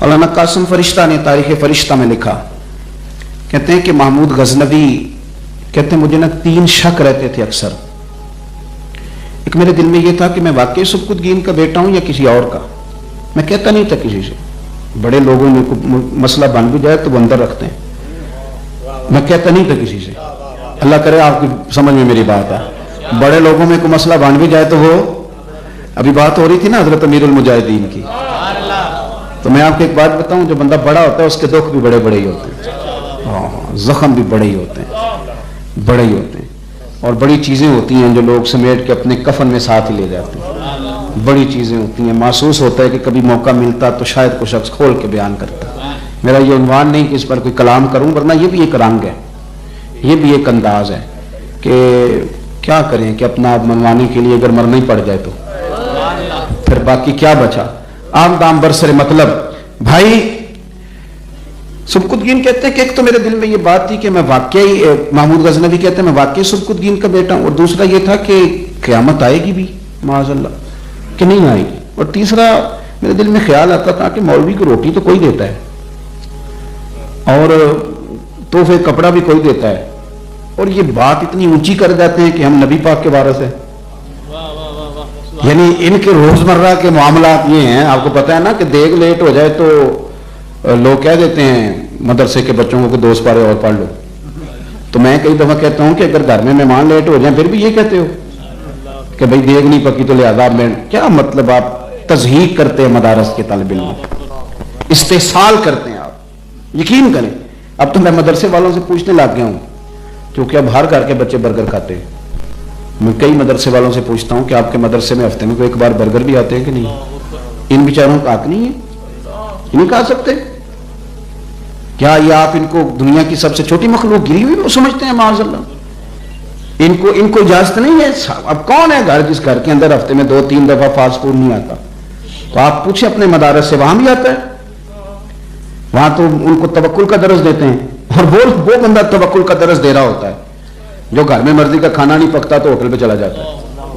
मौलाना कासिम फरिश्ता ने तारीख फरिश्ता में लिखा, कहते हैं कि महमूद गजनवी कहते हैं मुझे ना 3 शक रहते थे अक्सर। एक मेरे दिल में यह था कि मैं वाकई सुबकुतगीन का बेटा हूं या किसी और का। मैं कहता नहीं था किसी से, बड़े लोगों में कोई मसला बन भी जाए तो वो अंदर रखते हैं, मैं कहता नहीं था किसी से। अल्लाह करे आपकी समझ में मेरी बात है। बड़े लोगों में कोई मसला बन भी जाए तो वो, अभी बात हो रही थी ना हजरत अमीरुल मुजाहिदीन की, तो मैं आपको एक बात बताऊं, जो बंदा बड़ा होता है उसके दुख भी बड़े बड़े ही होते हैं, हाँ, जख्म भी बड़े ही होते हैं, बड़े ही होते हैं, और बड़ी चीजें होती हैं जो लोग समेट के अपने कफन में साथ ही ले जाते हैं। बड़ी चीजें होती हैं, महसूस होता है कि कभी मौका मिलता तो शायद कोई शख्स खोल के बयान करता। मेरा ये उन्वान नहीं कि इस पर कोई कलाम करूं, वरना ये भी एक रंग है, ये भी एक अंदाज है कि क्या करें कि अपना आप मनवाने के लिए अगर मरना ही पड़ जाए तो फिर बाकी क्या बचा। आम दाम बरसरे मतलब भाई सुबकुतगीन कहते हैं कि एक तो मेरे दिल में ये बात थी कि मैं वाकई, महमूद गजनवी कहते हैं मैं वाकई सुबकुतगीन का बेटा हूं, और दूसरा ये था कि क़यामत आएगी भी माज़अल्लाह कि नहीं आएगी, और तीसरा मेरे दिल में ख्याल आता था कि मौलवी को रोटी तो कोई देता है और तोहफे कपड़ा भी कोई देता है, और ये बात इतनी ऊंची कर जाते हैं कि हम नबी पाक के वारिस हैं। यानी इनके रोजमर्रा के मामलात ये हैं, आपको पता है ना कि देग लेट हो जाए तो लोग कह देते हैं मदरसे के बच्चों को 2 पारे और पढ़ लो। तो मैं कई दफा कहता हूं कि अगर घर में मेहमान लेट हो जाए फिर भी ये कहते हो कि भाई देग नहीं पकी तो लिहाजा में, क्या मतलब आप तज़हीक करते हैं मदारस के तालिब इल्म, इस्तेहसाल करते हैं आप, यकीन करें। अब तो मैं मदरसे वालों से पूछने लग गया हूं, क्योंकि अब हर घर के बच्चे बर्गर खाते हैं। मैं कई मदरसे वालों से पूछता हूं कि आपके मदरसे में हफ्ते में कोई एक बार बर्गर भी आते हैं कि नहीं? इन बेचारों का हक नहीं है, नहीं खा सकते क्या? ये आप इनको दुनिया की सबसे छोटी मखलूक गिरी हुई समझते हैं माज़अल्लाह? इनको इजाजत नहीं है। अब कौन है घर जिस घर के अंदर हफ्ते में 2-3 दफा फास्ट फूड नहीं आता? तो आप पूछे अपने मदारस से, वहां भी आता है, वहां तो उनको तवक्कुल का दर्ज देते हैं, और वो बंदा तवक्कुल का दर्ज दे रहा होता है जो घर में मर्जी का खाना नहीं पकता तो होटल पे चला जाता है,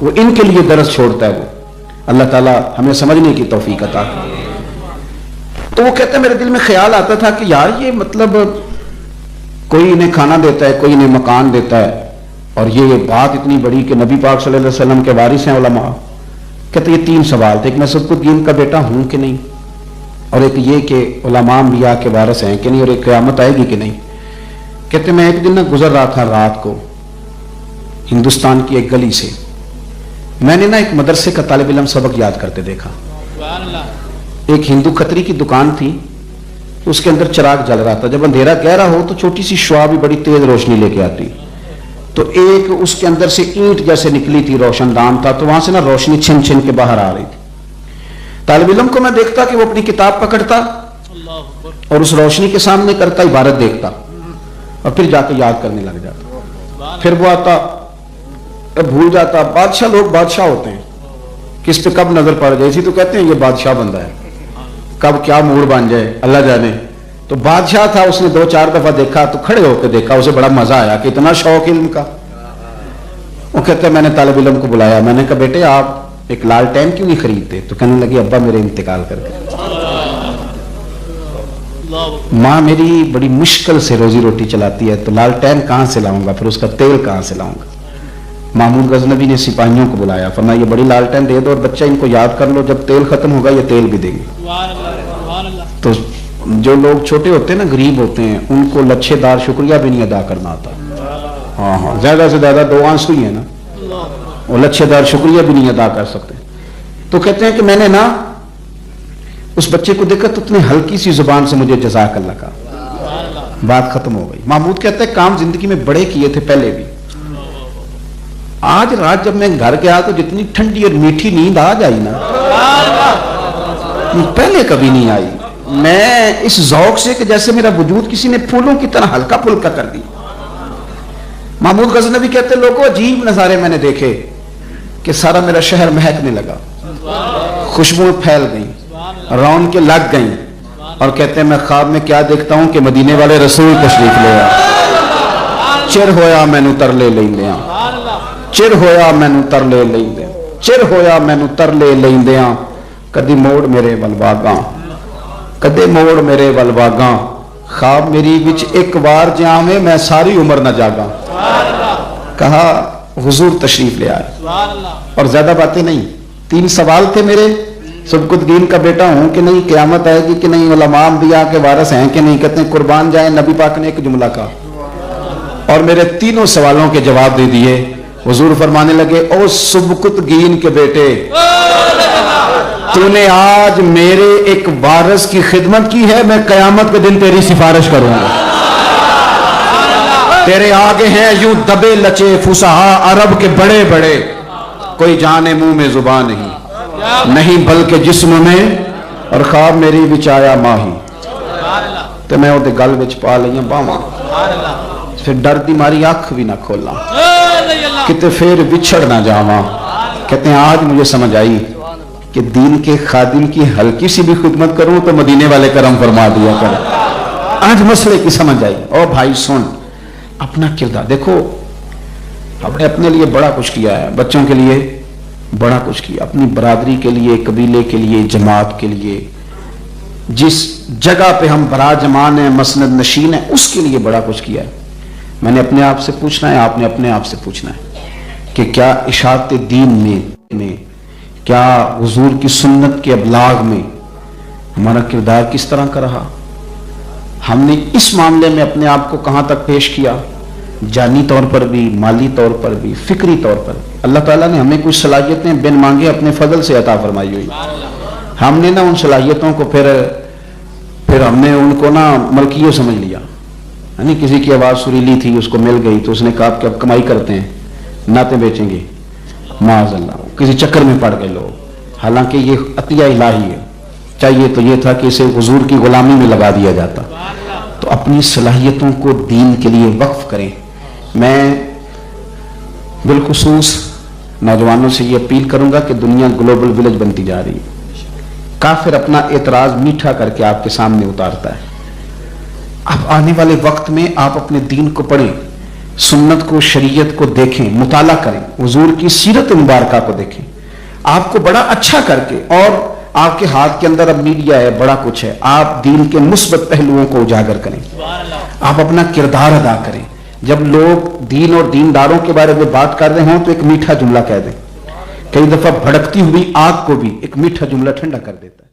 वो इनके लिए दर्ज छोड़ता है। वो अल्लाह ताला हमें समझने की तौफीक अता करे। तो वो कहते हैं मेरे दिल में ख्याल आता था कि यार ये मतलब कोई इन्हें खाना देता है, कोई इन्हें मकान देता है, और ये बात इतनी बड़ी कि नबी पाक सल्लल्लाहु अलैहि वसल्लम के वारिस हैं उलमा। कहते ये 3 सवाल थे कि मैं सुबकुतगीन का बेटा हूं कि नहीं, और एक ये कि उलमा अंबिया के वारिस हैं कि नहीं, और एक क़यामत आएगी कि नहीं। कहते मैं एक दिन ना गुजर रहा था रात को हिंदुस्तान की एक गली से, मैंने ना एक मदरसे का तालिब इल्म सबक याद करते देखा। एक हिंदू खतरी की दुकान थी, उसके अंदर चिराग जल रहा था। जब अंधेरा गहरा हो तो छोटी सी शुआ भी बड़ी तेज रोशनी लेके आती, तो एक उसके अंदर से ईंट जैसे निकली थी, रोशनदान था, तो वहां से ना रोशनी छिन छिन के बाहर आ रही थी। तालिब इल्म को मैं देखता कि वो अपनी किताब पकड़ता और उस रोशनी के सामने करता, इबारत देखता, और फिर जाकर याद करने लग जाता। फिर वो आता, भूल जाता। बादशाह लोग बादशाह होते हैं, किस पे कब नजर पड़ जाए, इसी तो कहते हैं ये बादशाह बंदा है, कब क्या मूड बन जाए अल्लाह जाने। तो बादशाह था, उसने 2-4 दफा देखा, तो खड़े होकर देखा, उसे बड़ा मजा आया कि इतना शौक इल्म का। वो कहते मैंने तालिब इल्म को बुलाया, मैंने कहा बेटे आप एक लालटेन क्यों नहीं खरीदते? तो कहने लगे अब्बा मेरे इंतकाल कर गए, माँ मेरी बड़ी मुश्किल से रोजी रोटी चलाती है, तो लालटेन कहां से लाऊंगा, फिर उसका तेल कहां से लाऊंगा। महमूद गजनवी ने सिपाहियों को बुलाया, फरमाया ये बड़ी लालटेन दे दो और बच्चा इनको याद कर लो, जब तेल खत्म होगा ये तेल भी देंगे। तो जो लोग छोटे होते हैं ना, गरीब होते हैं, उनको लच्छेदार शुक्रिया भी नहीं अदा करना आता। हाँ, ज्यादा से ज्यादा 2 आंसू ही है ना, वो लच्छेदार शुक्रिया भी नहीं अदा कर सकते। तो कहते हैं कि मैंने ना उस बच्चे को देखा तो उतनी हल्की सी जुबान से मुझे जज़ाकल्लाह कहा, बात खत्म हो गई। महमूद कहते हैं काम जिंदगी में बड़े किए थे पहले भी, आज रात जब मैं घर गया तो जितनी ठंडी और मीठी नींद आज आई ना, पहले कभी नहीं आई। मैं इस ज़ौक़ से कि जैसे मेरा वजूद किसी ने फूलों की तरह हल्का फुल्का कर दी। महमूद गज़नवी कहते लोगों अजीब नज़ारे मैंने देखे कि सारा मेरा शहर महकने लगा, खुशबू फैल गई, रौनकें लग गई, और कहते हैं मैं ख्वाब में क्या देखता हूं कि मदीने वाले रसूल तशरीफ ले आए। चिर होया मैनू तरले लैंदियां, चिर होया मैनू तरले लैंदियां, चिर होया मैनू तरले लैंदियां, कदी मोड़ मेरे वल वागां, कदे मोड़ मेरे वल वागा, ख्वाब मेरी विच एक बार जावे मैं सारी उम्र न जागा। कहा हुजूर तशरीफ ले आए और ज्यादा बातें नहीं। 3 सवाल थे मेरे, सुबकुतगीन का बेटा हूं कि नहीं, क़यामत आएगी कि नहीं, उलमा अंबिया के वारिस हैं कि नहीं। कहते हैं कुर्बान जाए, नबी पाक ने एक जुमला कहा और मेरे तीनों सवालों के जवाब दे दिए। हुजूर फरमाने लगे, ओ सुबकुतगीन के बेटे, तूने आज मेरे एक वारिस की खिदमत की है, मैं क़यामत के दिन तेरी सिफारिश करूंगा। तेरे आगे हैं यूं दबे लचे फुसहा अरब के बड़े बड़े, कोई जाने मुंह में जुबान नहीं बल्कि जिस्म में, और ख्वाब मेरी विच आया माही, तो मैं उहदे गल विच पा लईयां बावां, फिर डर दी मारी अख भी ना खोला किते फिर बिछड़ ना जावा। कहते हैं आज मुझे समझ आई कि दीन के खादिम की हल्की सी भी खिदमत करूं तो मदीने वाले करम फरमा दिया कर। आज मसले की समझ आई। ओ भाई सुन, अपना किरदार देखो, हमने अपने लिए बड़ा कुछ किया है, बच्चों के लिए बड़ा कुछ किया, अपनी बरादरी के लिए, कबीले के लिए, जमात के लिए, जिस जगह पे हम बराजमान है, मसनद नशीन है, उसके लिए बड़ा कुछ किया है। मैंने अपने आप से पूछना है, आपने अपने आप से पूछना है कि क्या इशाअत दीन में क्या हुजूर की सुन्नत के अबलाग में हमारा किरदार किस तरह का रहा। हमने इस मामले में अपने आप को कहां तक पेश किया, जानी तौर पर भी, माली तौर पर भी, फिक्री तौर पर। अल्लाह ताला ने हमें कुछ सलाहियतें बिन मांगे अपने फजल से अता फरमाई हुई। हमने ना उन सलाहियतों को फिर हमने उनको ना मलकियों समझ लिया, यानी किसी की आवाज़ सुरीली थी, उसको मिल गई तो उसने कहा कि अब कमाई करते हैं, नाते बेचेंगे, माज़अल्लाह, किसी चक्कर में पड़ गए लोग। हालांकि ये अतिया इलाही है, चाहिए तो ये था कि इसे हुजूर की गुलामी में लगा दिया जाता। तो अपनी सलाहियतों को दीन के लिए वक्फ करें। मैं बिलखुसूस नौजवानों से ये अपील करूंगा कि दुनिया ग्लोबल विलेज बनती जा रही है। काफिर अपना एतराज मीठा करके आपके सामने उतारता है। अब आने वाले वक्त में आप अपने दीन को पढ़ें, सुन्नत को, शरीयत को देखें, मुताला करें, हुजूर की सीरत मुबारका को देखें, आपको बड़ा अच्छा करके। और आपके हाथ के अंदर अब मीडिया है, बड़ा कुछ है, आप दीन के मुस्बत पहलुओं को उजागर करें, आप अपना किरदार अदा करें। जब लोग दीन और दीनदारों के बारे में बात कर रहे हों तो एक मीठा जुमला कह दें। कई दफा भड़कती हुई आग को भी एक मीठा जुमला ठंडा कर देता है।